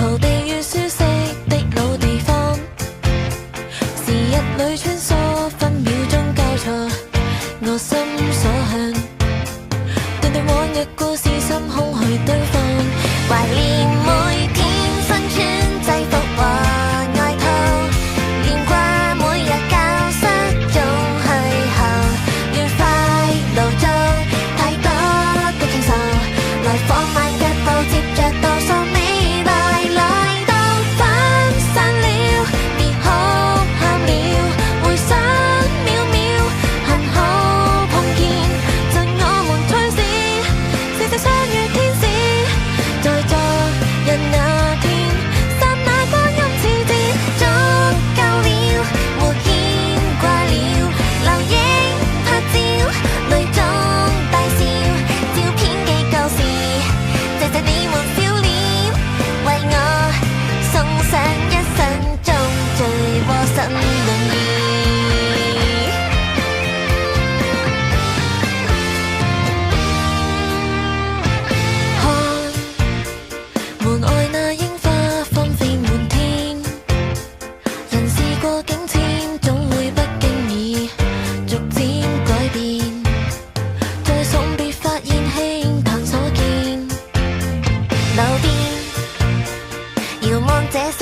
逃避於舒適的老地方，時日裏穿梭，分秒鐘交錯，我心所向，段段往日故事，心空虛堆放，懷念每天身穿制服和外套，連掛每日教室中去後，愉快勞作，太多的傾訴，來放慢腳步，接着倒數未來來到分散了，別哭喊了，回想秒秒，幸好碰見，在我們退時，世世相遇天使，在昨日那天，剎那光陰似箭，足夠了，沒牽掛了，留影拍照，淚中大笑，照片記舊時，謝謝你們笑臉，為我送上一生中最窩心暖意。看門外那櫻花紛飛滿天，人事過境遷，總會不經意逐漸改變，再送別發現輕談所見，路邊遙望這星